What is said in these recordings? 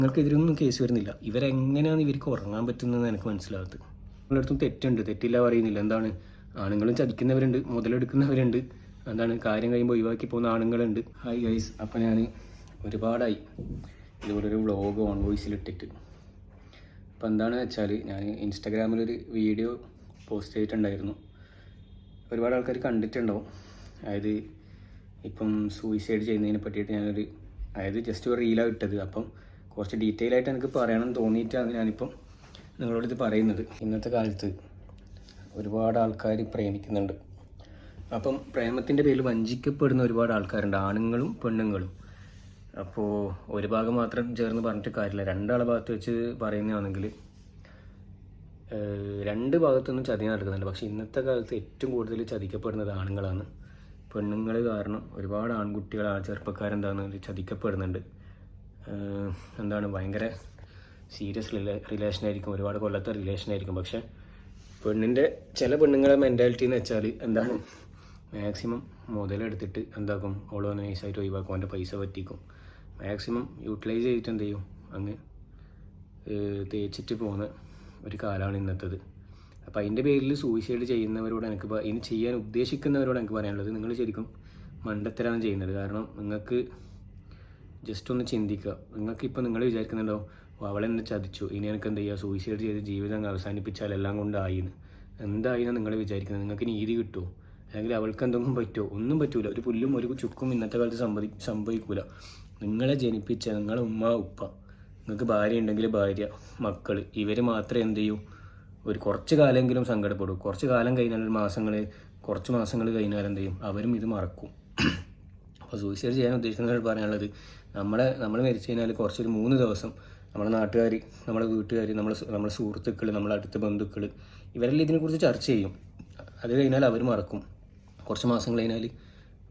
നിങ്ങൾക്കെതിരൊന്നും case വരുന്നില്ല. ഇവരെങ്ങനെയാണ് ഇവർക്ക് ഉറങ്ങാൻ പറ്റുന്നതെന്ന് എനിക്ക് മനസ്സിലാകത്ത്. നിങ്ങളുടെ അടുത്തും തെറ്റുണ്ട്, തെറ്റില്ല പറയുന്നില്ല. എന്താണ്, ആണുങ്ങളും ചതിക്കുന്നവരുണ്ട്, മുതലെടുക്കുന്നവരുണ്ട്, എന്താണ് കാര്യം കഴിയുമ്പോൾ ഒഴിവാക്കി പോകുന്ന ആണുങ്ങളുണ്ട്. ഹായ് ഗൈസ്, അപ്പം ഞാൻ ഒരുപാടായി ഇതുപോലൊരു വ്ളോഗ് ഓൺ വോയിസിലിട്ടിട്ട്. അപ്പോൾ എന്താണെന്ന് വെച്ചാൽ, ഞാൻ ഇൻസ്റ്റാഗ്രാമിലൊരു വീഡിയോ പോസ്റ്റ് ചെയ്തിട്ടുണ്ടായിരുന്നു. ഒരുപാട് ആൾക്കാർ കണ്ടിട്ടുണ്ടാവും. അതായത് ഇപ്പം സൂയിസൈഡ് ചെയ്യുന്നതിനെ പറ്റിയിട്ട് അതായത് ജസ്റ്റ് ഒരു റീലാണ് ഇട്ടത്. അപ്പം കുറച്ച് ഡീറ്റെയിൽ ആയിട്ട് എനിക്ക് പറയണം തോന്നിയിട്ടാണ് ഞാനിപ്പം നിങ്ങളോടിത് പറയുന്നത്. ഇന്നത്തെ കാലത്ത് ഒരുപാട് ആൾക്കാർ പ്രേമിക്കുന്നുണ്ട്. അപ്പം പ്രേമത്തിൻ്റെ പേരിൽ വഞ്ചിക്കപ്പെടുന്ന ഒരുപാട് ആൾക്കാരുണ്ട്, ആണുങ്ങളും പെണ്ണുങ്ങളും. അപ്പോൾ ഒരു ഭാഗം മാത്രം ചേർന്ന് പറഞ്ഞിട്ട് കാര്യമില്ല. രണ്ടാളെ ഭാഗത്ത് വെച്ച് പറയുന്നതാണെങ്കിൽ രണ്ട് ഭാഗത്തൊന്നും ചതി നടക്കുന്നുണ്ട്. പക്ഷേ ഇന്നത്തെ കാലത്ത് ഏറ്റവും കൂടുതൽ ചതിക്കപ്പെടുന്നത് ആണുങ്ങളാണ്. പെണ്ണുങ്ങൾ കാരണം ഒരുപാട് ആൺകുട്ടികൾ, ചെറുപ്പക്കാരെന്താണെന്ന് ചതിക്കപ്പെടുന്നുണ്ട്. എന്താണ്, ഭയങ്കര സീരിയസ് റിലേഷനായിരിക്കും, ഒരുപാട് കൊല്ലത്തെ റിലേഷനായിരിക്കും. പക്ഷേ പെണ്ണിൻ്റെ ചില പെണ്ണുങ്ങളെ മെൻറ്റാലിറ്റി എന്ന് വെച്ചാൽ എന്താണ്, മാക്സിമം മുതലെടുത്തിട്ട് എന്താക്കും, ഓളോ നൈസായിട്ട് ഒഴിവാക്കും, അവൻ്റെ പൈസ പറ്റിക്കും. മാക്സിമം യൂട്ടിലൈസ് ചെയ്തിട്ട് എന്ത് ചെയ്യും, അങ്ങ് തേച്ചിട്ട് പോകുന്ന ഒരു കാലമാണ് ഇന്നത്തേത്. അപ്പോൾ അതിൻ്റെ പേരിൽ സൂയിസൈഡ് ചെയ്യുന്നവരോട് ഇനി ചെയ്യാൻ ഉദ്ദേശിക്കുന്നവരോട് എനിക്ക് പറയാനുള്ളത്, നിങ്ങൾ ശരിക്കും മണ്ടത്തരാണ് ചെയ്യുന്നത്. കാരണം നിങ്ങൾക്ക് ജസ്റ്റ് ഒന്ന് ചിന്തിക്കുക. നിങ്ങൾക്കിപ്പോൾ നിങ്ങൾ വിചാരിക്കുന്നുണ്ടോ, അവളെന്നെ ചതിച്ചു, ഇനി എനിക്ക് എന്ത് ചെയ്യുക, സൂയിസൈഡ് ചെയ്ത് ജീവിതം അവസാനിപ്പിച്ചാൽ എല്ലാം കൊണ്ടായിന്ന്. എന്തായിന്ന് നിങ്ങൾ വിചാരിക്കുന്നത്? നിങ്ങൾക്ക് നീതി കിട്ടുമോ? അല്ലെങ്കിൽ അവൾക്ക് എന്തെങ്കിലും പറ്റുമോ? ഒന്നും പറ്റൂല. ഒരു പുല്ലും ഒരു ചുക്കും ഇന്നത്തെ കാലത്ത് സംഭവിക്കൂല. നിങ്ങളെ ജനിപ്പിച്ച നിങ്ങളെ ഉമ്മ ഉപ്പ, നിങ്ങൾക്ക് ഭാര്യ ഉണ്ടെങ്കിൽ ഭാര്യ, മക്കൾ, ഇവർ മാത്രമേ എന്ത് ചെയ്യൂ, ഒരു കുറച്ച് കാലമെങ്കിലും സങ്കടപ്പെടും. കുറച്ച് കാലം കഴിഞ്ഞാൽ കുറച്ച് മാസങ്ങൾ കഴിഞ്ഞാൽ എന്ത് ചെയ്യും, അവരും ഇത് മറക്കും. അപ്പോൾ സൂയിസൈഡ് ചെയ്യാൻ ഉദ്ദേശിക്കുന്നവർ പറയാനുള്ളത്, നമ്മൾ മരിച്ചു കഴിഞ്ഞാൽ കുറച്ചൊരു 3 ദിവസം നമ്മുടെ നാട്ടുകാർ, നമ്മുടെ വീട്ടുകാർ, നമ്മളെ സുഹൃത്തുക്കൾ, നമ്മളെ അടുത്ത ബന്ധുക്കൾ, ഇവരെല്ലാം ഇതിനെക്കുറിച്ച് ചർച്ച ചെയ്യും. അത് കഴിഞ്ഞാൽ അവർ മറക്കും. കുറച്ച് മാസങ്ങൾ കഴിഞ്ഞാൽ,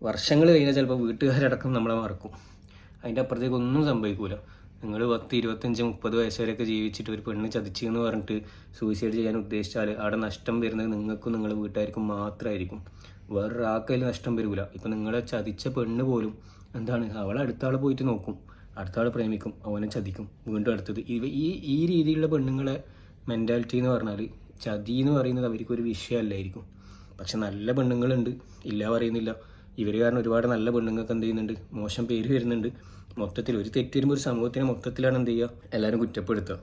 വർഷങ്ങൾ കഴിഞ്ഞാൽ ചിലപ്പോൾ വീട്ടുകാരടക്കം നമ്മളെ മറക്കും. അതിൻ്റെ അപ്പുറത്തേക്ക് ഒന്നും സംഭവിക്കൂല. നിങ്ങൾ 10, 25, 30 വയസ്സ് വരെയൊക്കെ ജീവിച്ചിട്ട് ഒരു പെണ്ണ് ചതിച്ചു എന്ന് പറഞ്ഞിട്ട് സൂയിസൈഡ് ചെയ്യാൻ ഉദ്ദേശിച്ചാൽ അവിടെ നഷ്ടം വരുന്നത് നിങ്ങൾക്കും നിങ്ങളുടെ വീട്ടുകാർക്കും മാത്രമായിരിക്കും. വേറൊരാൾക്കതിൽ നഷ്ടം വരില്ല. ഇപ്പം നിങ്ങളെ ചതിച്ച പെണ്ണ് പോലും എന്താണ്, അവളെ അടുത്ത ആൾ പോയിട്ട് നോക്കും, അടുത്ത ആൾ പ്രേമിക്കും, അവനെ ചതിക്കും, വീണ്ടും അടുത്തത്. ഈ രീതിയിലുള്ള പെണ്ണുങ്ങളെ മെൻറ്റാലിറ്റി എന്ന് പറഞ്ഞാൽ, ചതി എന്ന് പറയുന്നത് അവർക്കൊരു വിഷയമല്ലായിരിക്കും. പക്ഷെ നല്ല പെണ്ണുങ്ങളുണ്ട്, ഇല്ല പറയുന്നില്ല. ഇവർ കാരണം ഒരുപാട് നല്ല പെണ്ണുങ്ങൾക്ക് എന്ത് ചെയ്യുന്നുണ്ട്, മോശം പേര് വരുന്നുണ്ട്. മൊത്തത്തിൽ ഒരു തെറ്റ് വരുമ്പോൾ ഒരു സമൂഹത്തിനെ മൊത്തത്തിലാണ് എന്ത് ചെയ്യുക, എല്ലാവരും കുറ്റപ്പെടുത്തുക.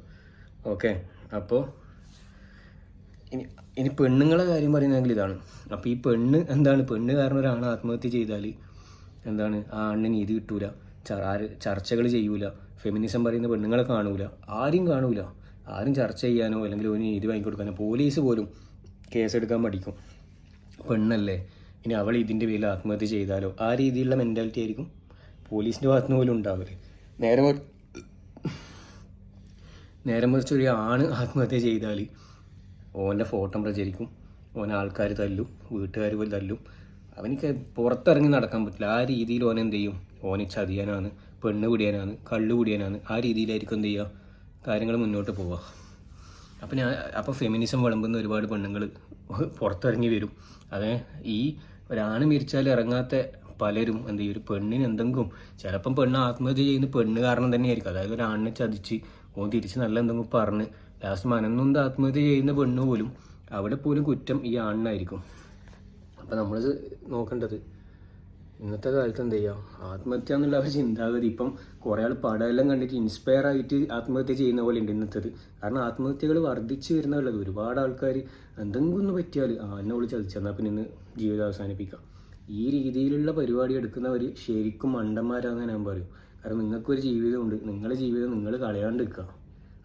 ഓക്കെ, അപ്പോൾ ഇനി പെണ്ണുങ്ങളെ കാര്യം പറയുന്നതെങ്കിൽ ഇതാണ്. അപ്പോൾ ഈ പെണ്ണ് കാരണം ഒരാണ് ആത്മഹത്യ ചെയ്താൽ എന്താണ്, ആ ആണിന് നീതി കിട്ടൂല, ചർച്ചകൾ ചെയ്യൂല, ഫെമിനിസം പറയുന്ന പെണ്ണുങ്ങളെ കാണൂല, ആരും ചർച്ച ചെയ്യാനോ അല്ലെങ്കിൽ ഒരു നീതി വാങ്ങിക്കൊടുക്കാനോ. പോലീസ് പോലും കേസെടുക്കാൻ പഠിക്കും. പെണ്ണല്ലേ, ഇനി അവൾ ഇതിൻ്റെ പേരിൽ ആത്മഹത്യ ചെയ്താലോ, ആ രീതിയിലുള്ള മെൻറ്റാലിറ്റി ആയിരിക്കും പോലീസിൻ്റെ ഭാഗത്ത് നിന്ന് പോലും ഉണ്ടാവരുത്. നേരെ മറിച്ച് ഒരു ആണ് ആത്മഹത്യ ചെയ്താൽ ഓൻ്റെ ഫോട്ടോ പ്രചരിക്കും, ഓനെ ആൾക്കാർ തല്ലും, വീട്ടുകാർ പോലും തല്ലും, അവനിക്ക് പുറത്തിറങ്ങി നടക്കാൻ പറ്റില്ല. ആ രീതിയിൽ ഓൻ എന്ത് ചെയ്യും, ഓനെ ചതിയാനാണ്, പെണ്ണ് പിടിയാനാണ്, കള്ളു പിടിയാനാണ്, ആ രീതിയിലായിരിക്കും എന്ത് ചെയ്യുക, കാര്യങ്ങൾ മുന്നോട്ട് പോവുക. അപ്പോൾ ഫെമിനിസം വിളമ്പുന്ന ഒരുപാട് പെണ്ണുങ്ങൾ പുറത്തിറങ്ങി വരും. ഈ ഒരാണ് മരിച്ചാൽ ഇറങ്ങാത്ത പലരും എന്ത് ചെയ്യും, ഒരു പെണ്ണിന് എന്തെങ്കിലും, ചിലപ്പം പെണ്ണ് ആത്മഹത്യ ചെയ്യുന്ന പെണ്ണ് കാരണം തന്നെയായിരിക്കും. അതായത് ഒരാണിനെ ചതിച്ച് ഓൻ തിരിച്ച് നല്ല എന്തെങ്കിലും പറഞ്ഞ് ലാസ്റ്റ് മനംനൊന്ത് ആത്മഹത്യ ചെയ്യുന്ന പെണ്ണ് പോലും, അവിടെ പോലും കുറ്റം ഈ ആണിനായിരിക്കും. അപ്പോൾ നമ്മൾ നോക്കേണ്ടത്, ഇന്നത്തെ കാലത്ത് എന്ത് ചെയ്യുക, ആത്മഹത്യ എന്നുള്ള ഒരു ചിന്താഗതി ഇപ്പം കുറേ ആൾ പടമെല്ലാം കണ്ടിട്ട് ഇൻസ്പയർ ആയിട്ട് ആത്മഹത്യ ചെയ്യുന്ന പോലെ ഉണ്ട് ഇന്നത്തേത്. കാരണം ആത്മഹത്യകൾ വർദ്ധിച്ചു വരുന്നതുള്ളത്. ഒരുപാട് ആൾക്കാർ എന്തെങ്കിലും ഒന്ന് പറ്റിയാൽ എന്നെ വിളിച്ച് ചതിച്ചെന്നാൽ പിന്നെ ഇന്ന് ജീവിതം അവസാനിപ്പിക്കാം. ഈ രീതിയിലുള്ള പരിപാടി എടുക്കുന്നവർ ശരിക്കും മണ്ടന്മാരാണെന്ന് ഞാൻ പറയും. കാരണം നിങ്ങൾക്കൊരു ജീവിതമുണ്ട്, നിങ്ങളുടെ ജീവിതം നിങ്ങൾ കളയാണ്ട് നിൽക്കുക,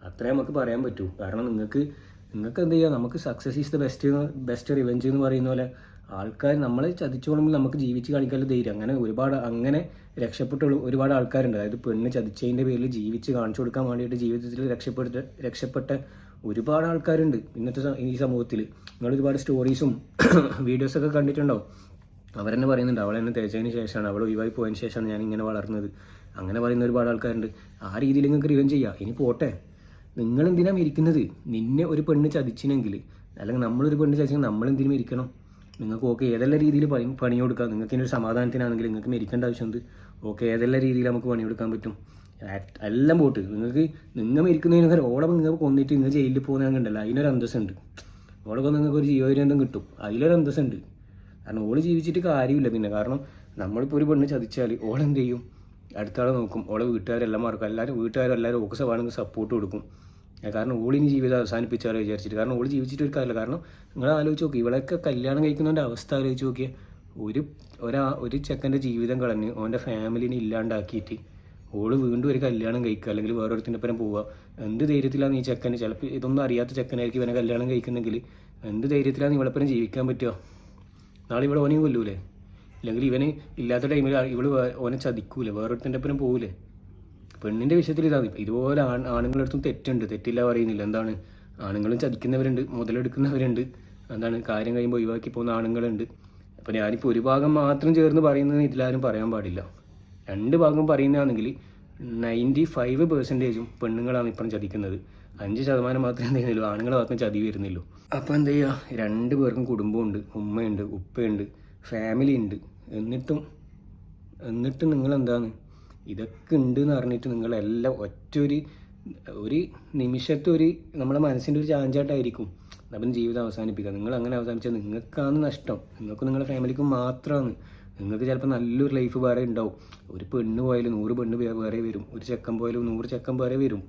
അത്രേ നമുക്ക് പറയാൻ പറ്റൂ. കാരണം നിങ്ങൾക്ക് എന്ത് ചെയ്യുക, നമുക്ക് success is the best revenge എന്ന് പറയുന്ന പോലെ ആൾക്കാർ നമ്മളെ ചതിച്ചോളുമ്പോൾ നമുക്ക് ജീവിച്ച് കാണിക്കാനുള്ള ധൈര്യം, അങ്ങനെ രക്ഷപ്പെട്ടുള്ള ഒരുപാട് ആൾക്കാരുണ്ട്. അതായത് പെണ്ണ് ചതിച്ചതിൻ്റെ പേരിൽ ജീവിച്ച് കാണിച്ചു കൊടുക്കാൻ വേണ്ടിയിട്ട് ജീവിതത്തിൽ രക്ഷപ്പെട്ട ഒരുപാട് ആൾക്കാരുണ്ട് ഇന്നത്തെ ഈ സമൂഹത്തിൽ. നിങ്ങൾ ഒരുപാട് സ്റ്റോറീസും വീഡിയോസൊക്കെ കണ്ടിട്ടുണ്ടാവും. അവരെന്നെ പറയുന്നുണ്ട്, അവളെന്നെ തേച്ചതിന് ശേഷമാണ്, അവൾ ഒഴിവായി പോയതിന് ശേഷമാണ് ഞാൻ ഇങ്ങനെ വളർന്നത്, അങ്ങനെ പറയുന്ന ഒരുപാട് ആൾക്കാരുണ്ട്. ആ രീതിയിൽ നിങ്ങൾക്ക് റിവെഞ്ച് ചെയ്യാം. ഇനി പോട്ടെ, നിങ്ങളെന്തിനാണ് ഇരിക്കുന്നത്? നിന്നെ ഒരു പെണ്ണ് ചതിച്ചിനെങ്കിൽ, അല്ലെങ്കിൽ നമ്മളൊരു പെണ്ണ് ചതിച്ചെങ്കിൽ നമ്മളെന്തിനും ഇരിക്കണം? നിങ്ങൾക്ക് ഓക്കെ ഏതെല്ലാം രീതിയിൽ പണി കൊടുക്കാം. നിങ്ങൾക്ക് ഇനി ഒരു സമാധാനത്തിനാണെങ്കിൽ നിങ്ങൾക്ക് മരിക്കേണ്ട ആവശ്യമുണ്ട്. ഓക്കെ ഏതെല്ലാം രീതിയിൽ നമുക്ക് പണി കൊടുക്കാൻ പറ്റും. എല്ലാം പോട്ട് നിങ്ങൾ മരിക്കുന്നതിനൊക്കെ ഓളെ നിങ്ങൾക്ക് കൊന്നിട്ട് നിങ്ങൾ ജയിലിൽ പോകുന്നതുണ്ടല്ലോ, അതിനൊരു അന്തസ്സുണ്ട്. ഓളെ കൊന്ന് നിങ്ങൾക്ക് ഒരു ജീവപര്യന്തം കിട്ടും, അതിലൊരു അന്തസ്സുണ്ട്. കാരണം ഓള് ജീവിച്ചിട്ട് കാര്യമില്ല പിന്നെ. കാരണം നമ്മളിപ്പോൾ ഒരു പെണ്ണ് ചതിച്ചാൽ ഓളെന്ത് ചെയ്യും, അടുത്ത ആളെ നോക്കും, ഓളെ വീട്ടുകാരെല്ലാം മറക്കും, വീട്ടുകാരെല്ലാവരും ഓക്കെ വേണമെങ്കിൽ സപ്പോർട്ട് കൊടുക്കും. കാരണം ഓളിനി ജീവിതം അവസാനിപ്പിച്ചാലോ വിചാരിച്ചിട്ട്. കാരണം ഓള് ജീവിച്ചിട്ട് ഒരു കാര്യമില്ല. കാരണം നിങ്ങൾ ആലോചിച്ച് നോക്കി, ഇവളൊക്കെ കല്യാണം കഴിക്കുന്നതിൻ്റെ അവസ്ഥ ആലോചിച്ച് നോക്കിയാൽ ഒരു ചെക്കൻ്റെ ജീവിതം കളഞ്ഞ് ഓൻ്റെ ഫാമിലിനെ ഇല്ലാണ്ടാക്കിയിട്ട് ഓള് വീണ്ടും ഒരു കല്യാണം കഴിക്കുക, അല്ലെങ്കിൽ വേറൊരുത്തിൻ്റെ ഒപ്പം പോവുക. എന്ത് ധൈര്യത്തിലാണ് ഈ ചെക്കന്, ചിലപ്പോൾ ഇതൊന്നും അറിയാത്ത ചെക്കനായിരിക്കും ഇവനെ കല്യാണം കഴിക്കുന്നെങ്കിൽ എന്ത് ധൈര്യത്തിലാണ് ഇവളെപ്പരം ജീവിക്കാൻ പറ്റുക? നാളെ ഇവിടെ ഓനെയും കൊല്ലൂലേ? അല്ലെങ്കിൽ ഇവന് ഇല്ലാത്ത ടൈമിൽ ഇവള് ഓനെ ചതിക്കൂലേ, വേറൊരുത്തിൻ്റെ ഒപ്പം പോകൂലേ? പെണ്ണിൻ്റെ വിഷയത്തിൽ ഇതാണ്. ഇതുപോലെ ആണുങ്ങളുടെ അടുത്തും തെറ്റില്ല പറയുന്നില്ല. എന്താണ്, ആണുങ്ങളും ചതിക്കുന്നവരുണ്ട്, മുതലെടുക്കുന്നവരുണ്ട്. എന്താണ്, കാര്യം കഴിയുമ്പോൾ ഒഴിവാക്കി പോകുന്ന ആണുങ്ങളുണ്ട്. അപ്പോൾ ഞാനിപ്പോൾ ഒരു ഭാഗം മാത്രം ചേർന്ന് പറയുന്നത് ഇതിലാരും പറയാൻ പാടില്ല. രണ്ട് ഭാഗം പറയുന്നതാണെങ്കിൽ 95% പെണ്ണുങ്ങളാണ് ഇപ്പം ചതിക്കുന്നത്. 5% മാത്രമേ എന്തെങ്കിലും ആണുങ്ങളെ ഭാഗത്തും ചതി വരുന്നുള്ളൂ. അപ്പോൾ എന്ത് ചെയ്യുക, 2 പേർക്കും കുടുംബമുണ്ട്, ഉമ്മയുണ്ട്, ഉപ്പയുണ്ട്, ഫാമിലി ഉണ്ട്. എന്നിട്ടും നിങ്ങളെന്താണ് ഇതൊക്കെ ഉണ്ട് എന്ന് പറഞ്ഞിട്ട് നിങ്ങളെല്ലാം ഒരു നിമിഷത്തെ നമ്മളെ മനസ്സിൻ്റെ ഒരു ചാഞ്ചാട്ടായിരിക്കും അപ്പം ജീവിതം അവസാനിപ്പിക്കുക. നിങ്ങൾ അങ്ങനെ അവസാനിച്ചാൽ നിങ്ങൾക്കാണ് നഷ്ടം, നിങ്ങൾക്കും നിങ്ങളുടെ ഫാമിലിക്കും മാത്രമാണ്. നിങ്ങൾക്ക് ചിലപ്പോൾ നല്ലൊരു ലൈഫ് വേറെ ഉണ്ടാവും. ഒരു പെണ്ണ് പോയാലും 100 പെണ്ണ് വേറെ വരും, ഒരു ചെക്കൻ പോയാലും 100 ചെക്കൻ വേറെ വരും.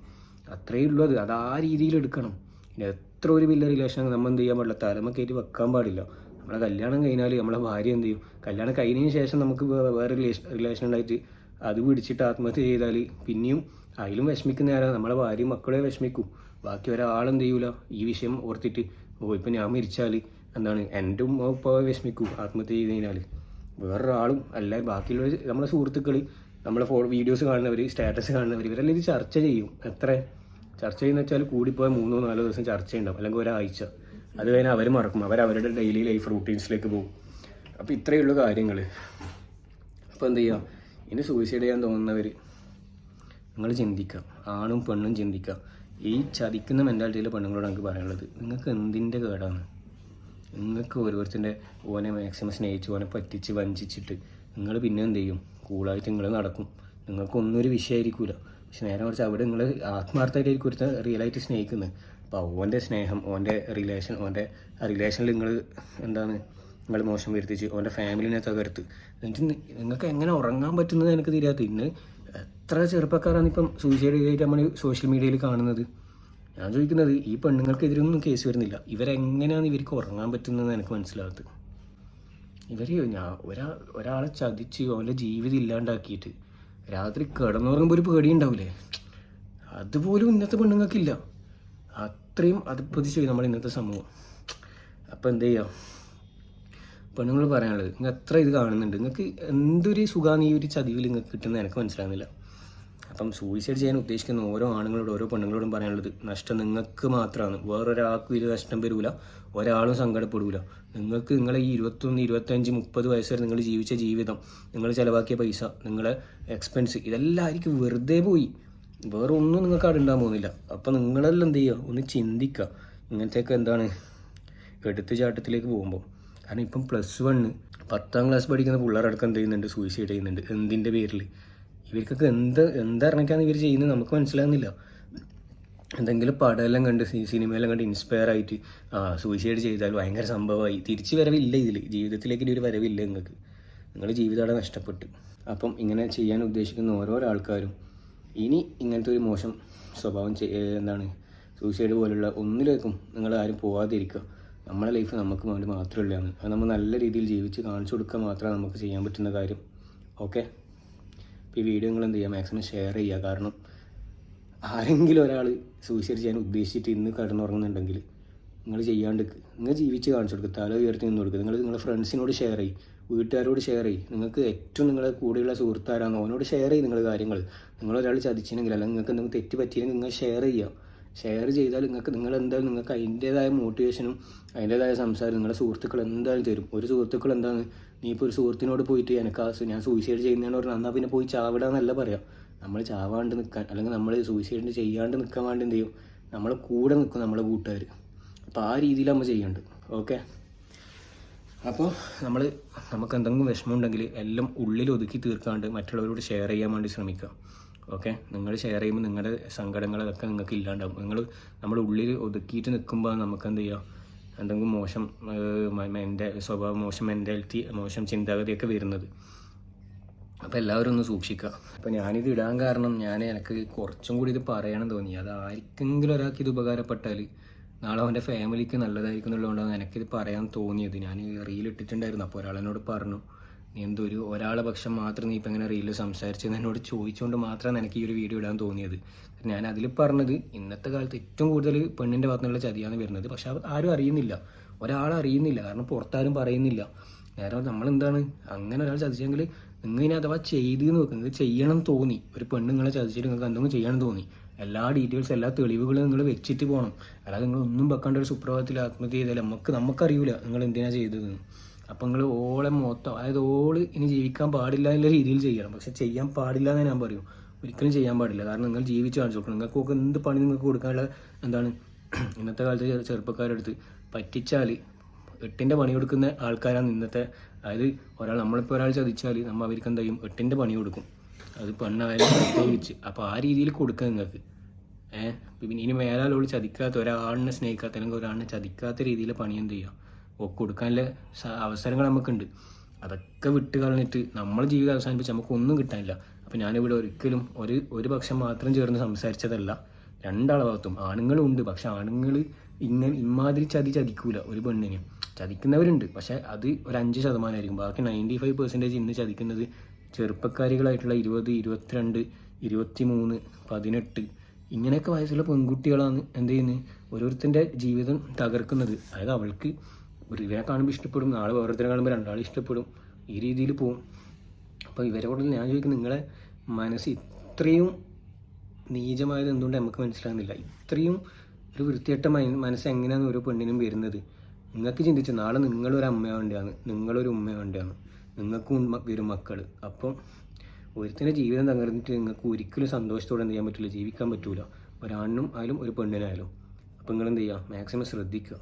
അത്രയേ ഉള്ളൂ. അത് ആ രീതിയിൽ എടുക്കണം. ഇനി എത്ര ഒരു വലിയ റിലേഷൻ നമ്മൾ എന്ത് ചെയ്യാൻ പാടില്ല, തലമ കയറ്റി വെക്കാൻ പാടില്ല. നമ്മളെ കല്യാണം കഴിഞ്ഞാൽ നമ്മളെ ഭാര്യ എന്ത് ചെയ്യും, കല്യാണം കഴിഞ്ഞതിന് ശേഷം നമുക്ക് വേറെ റിലേഷൻ ഉണ്ടായിട്ട് അത് പിടിച്ചിട്ട് ആത്മഹത്യ ചെയ്താൽ പിന്നെയും അതിലും വിഷമിക്കുന്ന ആരാ, നമ്മളെ ഭാര്യയും മക്കളെ വിഷമിക്കും. ബാക്കി ഒരാളെന്ത് ചെയ്യൂല ഈ വിഷയം ഓർത്തിട്ട്, ഇപ്പം ഞാൻ മരിച്ചാൽ എന്താണ് എൻ്റെ ഉമ്മ ഉപ്പ വിഷമിക്കൂ ആത്മഹത്യ ചെയ്ത് കഴിഞ്ഞാൽ. വേറൊരാളും അല്ല, ബാക്കിയുള്ള നമ്മളെ സുഹൃത്തുക്കൾ, നമ്മളെ വീഡിയോസ് കാണുന്നവർ, സ്റ്റാറ്റസ് കാണുന്നവർ, ഇവരെല്ലാം ഇത് ചർച്ച ചെയ്യും. ചർച്ച ചെയ്യുന്ന വെച്ചാൽ കൂടിപ്പോയ 3-4 ദിവസം ചർച്ച ഉണ്ടാവും, അല്ലെങ്കിൽ ഒരാഴ്ച. അത് കഴിഞ്ഞാൽ അവർ മറക്കും, അവരുടെ ഡെയിലി ലൈഫ് റൂട്ടീൻസിലേക്ക് പോകും. അപ്പോൾ ഇത്രയുള്ള കാര്യങ്ങൾ. അപ്പോൾ എന്ത് ചെയ്യുക, ഇനി സൂയിസൈഡ് ചെയ്യാൻ തോന്നുന്നവർ നിങ്ങൾ ചിന്തിക്കുക, ആണും പെണ്ണും ചിന്തിക്കുക. ഈ ചതിക്കുന്ന മെൻറ്റാലിറ്റിയിലെ പെണ്ണുങ്ങളോട് എനിക്ക് പറയാനുള്ളത്, നിങ്ങൾക്ക് എന്തിൻ്റെ കേടാണ്? നിങ്ങൾക്ക് ഓരോരുത്തരുടെ ഓനെ മാക്സിമം സ്നേഹിച്ച് ഓനെ പറ്റിച്ച് വഞ്ചിച്ചിട്ട് നിങ്ങൾ പിന്നെ എന്ത് ചെയ്യും, കൂളായിട്ട് നിങ്ങൾ നടക്കും. നിങ്ങൾക്കൊന്നും ഒരു വിഷയമായിരിക്കില്ല. പക്ഷെ നേരെ കുറച്ച് അവിടെ നിങ്ങൾ ആത്മാർത്ഥമായിട്ടായിരിക്കും ഒരുത്ത റിയലായിട്ട് സ്നേഹിക്കുന്നത്. അപ്പോൾ ഓൻ്റെ സ്നേഹം, ഓൻ്റെ റിലേഷനിൽ നിങ്ങൾ മോശം വരുത്തിച്ച് ഓൻ്റെ ഫാമിലിനെ തകർത്ത് നിങ്ങൾക്ക് എങ്ങനെ ഉറങ്ങാൻ പറ്റുന്നത് എനിക്ക് തിരിയാത്ത. ഇന്ന് എത്ര ചെറുപ്പക്കാരാണ് ഇപ്പം സൂയിസൈഡ് ചെയ്തിട്ട് നമ്മൾ സോഷ്യൽ മീഡിയയിൽ കാണുന്നത്. ഞാൻ ചോദിക്കുന്നത്, ഈ പെണ്ണുങ്ങൾക്കെതിരൊന്നും കേസ് വരുന്നില്ല, ഇവരെങ്ങനെയാണ് ഇവർക്ക് ഉറങ്ങാൻ പറ്റുന്നതെന്ന് എനിക്ക് മനസ്സിലാകത്ത്. ഒരാളെ ചതിച്ച് അവൻ്റെ ജീവിതം ഇല്ലാണ്ടാക്കിയിട്ട് രാത്രി കിടന്നുറങ്ങുമ്പോൾ ഒരു പേടി ഉണ്ടാവില്ലേ, അതുപോലും ഇന്നത്തെ പെണ്ണുങ്ങൾക്കില്ല. അത്രയും അതിപ്പതിച്ച് പോയി നമ്മുടെ ഇന്നത്തെ സമൂഹം. അപ്പോൾ എന്ത് ചെയ്യാം, പെണ്ണുങ്ങൾ പറയാനുള്ളത്, നിങ്ങൾ എത്ര ഇത് കാണുന്നുണ്ട്, നിങ്ങൾക്ക് എന്തൊരു സുഖമാണ് ഈ ഒരു ചതിവിൽ നിങ്ങൾക്ക് കിട്ടുന്നത് എനിക്ക് മനസ്സിലാകുന്നില്ല. അപ്പം സൂയിസൈഡ് ചെയ്യാൻ ഉദ്ദേശിക്കുന്ന ഓരോ ആണുങ്ങളോടും ഓരോ പെണ്ണുങ്ങളോടും പറയാനുള്ളത്, നഷ്ടം നിങ്ങൾക്ക് മാത്രമാണ്, വേറൊരാൾക്കും ഇത് നഷ്ടം വരില്ല, ഒരാളും സങ്കടപ്പെടില്ല. നിങ്ങൾക്ക് നിങ്ങളെ ഈ 21, 25, 30 വയസ്സ് വരെ നിങ്ങൾ ജീവിച്ച ജീവിതം, നിങ്ങൾ ചിലവാക്കിയ പൈസ, നിങ്ങളെ എക്സ്പെൻസ്, ഇതെല്ലാം ആയിരിക്കും വെറുതെ പോയി. വേറെ ഒന്നും നിങ്ങൾക്ക് അവിടെ ഉണ്ടാകാൻ പോകുന്നില്ല. അപ്പം നിങ്ങളെല്ലാം എന്ത് ചെയ്യുക, ഒന്ന് ചിന്തിക്കുക ഇങ്ങനത്തെയൊക്കെ എടുത്തുചാട്ടത്തിലേക്ക് പോകുമ്പോൾ. കാരണം ഇപ്പം +1 10ാം ക്ലാസ് പഠിക്കുന്ന പിള്ളേരടക്കം എന്ത് ചെയ്യുന്നുണ്ട്, സൂയിസൈഡ് ചെയ്യുന്നുണ്ട്. എന്തിൻ്റെ പേരിൽ? ഇവർക്കൊക്കെ എന്തറിഞ്ഞിട്ടാണ് ഇവർ ചെയ്യുന്നത് നമുക്ക് മനസ്സിലാകുന്നില്ല. എന്തെങ്കിലും പടമെല്ലാം കണ്ട് സിനിമയെല്ലാം കണ്ട് ഇൻസ്പയർ ആയിട്ട് സൂയിസൈഡ് ചെയ്താൽ ഭയങ്കര സംഭവമായി, തിരിച്ച് വരവില്ല, ജീവിതത്തിലേക്ക് ഒരു വരവില്ല നിങ്ങൾക്ക്, നിങ്ങളുടെ ജീവിതം നഷ്ടപ്പെട്ടു. അപ്പം ഇങ്ങനെ ചെയ്യാൻ ഉദ്ദേശിക്കുന്ന ഓരോരോ ആൾക്കാരും ഇനി ഇങ്ങനത്തെ ഒരു മോശം സ്വഭാവം സൂയിസൈഡ് പോലുള്ള ഒന്നിലേക്കും നിങ്ങൾ ആരും പോകാതിരിക്കുക. നമ്മുടെ ലൈഫ് നമുക്ക് വേണ്ടി മാത്രമേ ഉള്ളതാണ്. അത് നമ്മൾ നല്ല രീതിയിൽ ജീവിച്ച് കാണിച്ചു കൊടുക്കുക മാത്രമാണ് നമുക്ക് ചെയ്യാൻ പറ്റുന്ന കാര്യം. ഓക്കെ, അപ്പോൾ ഈ വീഡിയോ നിങ്ങൾ എന്ത് ചെയ്യുക, മാക്സിമം ഷെയർ ചെയ്യുക. കാരണം ആരെങ്കിലും ഒരാൾ സൂയിസൈഡ് ചെയ്യാൻ ഉദ്ദേശിച്ചിട്ട് ഇന്ന് കിടന്നുറങ്ങുന്നുണ്ടെങ്കിൽ നിങ്ങൾ നിങ്ങൾ ജീവിച്ച് കാണിച്ചു കൊടുക്കുക, തല ഉയർത്തി നിന്ന് കൊടുക്കുക. നിങ്ങളുടെ ഫ്രണ്ട്സിനോട് ഷെയർ ചെയ്യും, വീട്ടുകാരോട് ഷെയർ ചെയ്യും. നിങ്ങൾക്ക് ഏറ്റവും നിങ്ങളുടെ കൂടെയുള്ള സുഹൃത്താരാണോ അവനോട് ഷെയർ ചെയ്യും നിങ്ങൾ കാര്യങ്ങൾ. നിങ്ങളൊരാൾ ചതിച്ചില്ലെങ്കിൽ അല്ലെങ്കിൽ നിങ്ങൾക്ക് എന്തെങ്കിലും തെറ്റ് പറ്റിയെങ്കിൽ നിങ്ങൾ ഷെയർ ചെയ്യുക. ഷെയർ ചെയ്താൽ നിങ്ങളെന്തായാലും നിങ്ങൾക്ക് അതിൻ്റേതായ മോട്ടിവേഷനും അതിൻ്റേതായ സംസാരം നിങ്ങളുടെ സുഹൃത്തുക്കൾ എന്തായാലും തരും. ഒരു സുഹൃത്തുക്കൾ നീ ഇപ്പോൾ ഒരു സുഹൃത്തിനോട് പോയിട്ട് ഞാൻ സൂയിസൈഡ് ചെയ്യുന്നതെന്ന് പറഞ്ഞാൽ എന്നാൽ പിന്നെ പോയി ചാവിടാന്നല്ല പറയാം. നമ്മൾ ചാവാണ്ട് നിൽക്കാൻ, അല്ലെങ്കിൽ നമ്മൾ സൂയിസൈഡ് ചെയ്യാണ്ട് നിൽക്കാൻ വേണ്ടി എന്ത് ചെയ്യും, നമ്മളെ കൂടെ നിൽക്കും നമ്മളെ കൂട്ടുകാർ. അപ്പോൾ ആ രീതിയിൽ നമ്മൾ ചെയ്യുന്നുണ്ട്. ഓക്കെ, അപ്പോൾ നമുക്ക് എന്തെങ്കിലും വിഷമമുണ്ടെങ്കിൽ എല്ലാം ഉള്ളിൽ ഒതുക്കി തീർക്കാണ്ട് മറ്റുള്ളവരോട് ഷെയർ ചെയ്യാൻ വേണ്ടി ശ്രമിക്കുക. ഓക്കെ, നിങ്ങൾ ഷെയർ ചെയ്യുമ്പോൾ നിങ്ങളുടെ സങ്കടങ്ങളൊക്കെ നിങ്ങൾക്ക് ഇല്ലാണ്ടാവും. നമ്മുടെ ഉള്ളിൽ ഒതുക്കിയിട്ട് നിൽക്കുമ്പോൾ നമുക്ക് എന്ത് ചെയ്യുക, എന്തെങ്കിലും മോശം സ്വഭാവം, മോശം മെൻറ്റാലിറ്റി, മോശം ചിന്താഗതിയൊക്കെ വരുന്നത്. അപ്പോൾ എല്ലാവരും ഒന്ന് സൂക്ഷിക്കുക. അപ്പോൾ ഞാനിത് ഇടാൻ കാരണം എനിക്ക് കുറച്ചും കൂടി ഇത് പറയണം തോന്നി. അത് ആർക്കെങ്കിലും ഒരാൾക്ക് ഇത് ഉപകാരപ്പെട്ടാൽ നാളെ അവൻ്റെ ഫാമിലിക്ക് നല്ലതായിരിക്കും എന്നുള്ളതുകൊണ്ടാണ് എനിക്കിത് പറയാൻ തോന്നിയത്. ഞാൻ റീൽ ഇട്ടിട്ടുണ്ടായിരുന്നു. അപ്പോൾ ഒരാളെന്നോട് പറഞ്ഞു, നീ ഒരാളെ പക്ഷം മാത്രം നീ ഇപ്പം ഇങ്ങനെ റീലിൽ സംസാരിച്ചെന്ന് എന്നോട് ചോദിച്ചുകൊണ്ട് മാത്രമാണ് എനിക്ക് ഈ ഒരു വീഡിയോ ഇടാൻ തോന്നിയത്. ഞാൻ അതിൽ പറഞ്ഞത് ഇന്നത്തെ കാലത്ത് ഏറ്റവും കൂടുതൽ പെണ്ണിൻ്റെ ഭാഗത്തുനിന്നുള്ള ചതിയാണ് വരുന്നത്. പക്ഷെ ആരും അറിയുന്നില്ല, ഒരാളറിയുന്നില്ല. കാരണം പുറത്താരും പറയുന്നില്ല. നേരെ നമ്മളെന്താണ്, അങ്ങനെ ഒരാൾ ചതിച്ചെങ്കിൽ നിങ്ങൾ ഇനി അഥവാ ചെയ്ത് നോക്കുക, നിങ്ങൾക്ക് ചെയ്യണം തോന്നി, ഒരു പെണ്ണുങ്ങളെ ചതിച്ചിട്ട് നിങ്ങൾക്ക് എന്തെങ്കിലും ചെയ്യണം തോന്നി, എല്ലാ ഡീറ്റെയിൽസ്, എല്ലാ തെളിവുകളും നിങ്ങൾ വെച്ചിട്ട് പോകണം. അല്ലാതെ നിങ്ങൾ ഒന്നും വെക്കാണ്ട് ഒരു സുപ്രഭാതത്തിൽ ആത്മഹത്യ ചെയ്താൽ നമുക്കറിയില്ല നിങ്ങൾ എന്തിനാണ് ചെയ്തതെന്ന്. അപ്പം നിങ്ങൾ ഓളെ മൊത്തം, അതായത് ഓള് ഇനി ജീവിക്കാൻ പാടില്ല എന്നുള്ള രീതിയിൽ ചെയ്യണം. പക്ഷെ ചെയ്യാൻ പാടില്ല എന്ന് ഞാൻ പറയും, ഒരിക്കലും ചെയ്യാൻ പാടില്ല. കാരണം നിങ്ങൾ ജീവിച്ച് കാണിച്ചു കൊടുക്കണം. നിങ്ങൾക്കൊക്കെ എന്ത് പണി നിങ്ങൾക്ക് കൊടുക്കാനുള്ള എന്താണ് ഇന്നത്തെ കാലത്ത് ചെറുപ്പക്കാരെടുത്ത് പറ്റിച്ചാൽ 8ൻ്റെ പണി കൊടുക്കുന്ന ആൾക്കാരാണ് ഇന്നത്തെ. അതായത് നമ്മളിപ്പോൾ ഒരാൾ ചതിച്ചാൽ അവർക്ക് എന്ത് ചെയ്യും, 8ൻ്റെ പണി കൊടുക്കും. അത് പെണ്ണായാലും പ്രത്യേകിച്ച്. അപ്പോൾ ആ രീതിയിൽ കൊടുക്കുക നിങ്ങൾക്ക്. പിന്നെ ഇനി മേലാലോട് ചതിക്കാത്ത, ഒരാളിനെ സ്നേഹിക്കാത്ത അല്ലെങ്കിൽ ഒരാളിനെ ചതിക്കാത്ത രീതിയിൽ പണി എന്ത് ചെയ്യുക, കൊടുക്കാനുള്ള അവസരങ്ങൾ നമുക്കുണ്ട്. അതൊക്കെ വിട്ട് കളഞ്ഞിട്ട് നമ്മളെ ജീവിതം അവസാനിപ്പിച്ച് നമുക്കൊന്നും കിട്ടാനില്ല. അപ്പോൾ ഞാനിവിടെ ഒരിക്കലും ഒരു പക്ഷം മാത്രം ചേർന്ന് സംസാരിച്ചതല്ല. രണ്ടാളെ ഭാഗത്തും ആണുങ്ങളും ഉണ്ട്. പക്ഷെ ആണുങ്ങൾ ഇമാതിരി ചതിക്കൂല. ഒരു പെണ്ണിനെ ചതിക്കുന്നവരുണ്ട്, പക്ഷെ അത് ഒരു 5% ബാക്കി 95% ഇന്ന് ചതിക്കുന്നത് ചെറുപ്പക്കാരികളായിട്ടുള്ള 20, 22, 23, 18 ഇങ്ങനെയൊക്കെ വയസ്സുള്ള പെൺകുട്ടികളാണ് എന്ത് ചെയ്യുന്നത്, ഓരോരുത്തരുടെ ജീവിതം തകർക്കുന്നത്. അതായത് അവൾക്ക് ഇവരെ കാണുമ്പോൾ ഇഷ്ടപ്പെടും, നാളെ ഓരോരുത്തരെ കാണുമ്പോൾ രണ്ടാൾ ഇഷ്ടപ്പെടും, ഈ രീതിയിൽ പോവും. അപ്പോൾ ഇവരോട് ഞാൻ ചോദിക്കുന്നത്, നിങ്ങളെ മനസ്സ് ഇത്രയും നീചമായത് എന്തുകൊണ്ട് നമുക്ക് മനസ്സിലാകുന്നില്ല? ഇത്രയും ഒരു വൃത്തികെട്ട മനസ്സ് എങ്ങനെയാണ് ഓരോ പെണ്ണിനും വരുന്നത്? നിങ്ങൾക്ക് ചിന്തിച്ചു, നാളെ നിങ്ങളൊരു അമ്മ വേണ്ടിയാണ്, നിങ്ങളൊരു ഉമ്മ വേണ്ടിയാണ്, നിങ്ങൾക്കും വരും മക്കൾ. അപ്പം ഒരുത്തിൻ്റെ ജീവിതം തകർന്നിട്ട് നിങ്ങൾക്ക് ഒരിക്കലും സന്തോഷത്തോടെ എന്ത് ചെയ്യാൻ പറ്റില്ല, ജീവിക്കാൻ പറ്റൂല. ഒരാണിനും ആയാലും ഒരു പെണ്ണിനായാലും. അപ്പം നിങ്ങൾ എന്ത് ചെയ്യുക, മാക്സിമം ശ്രദ്ധിക്കുക.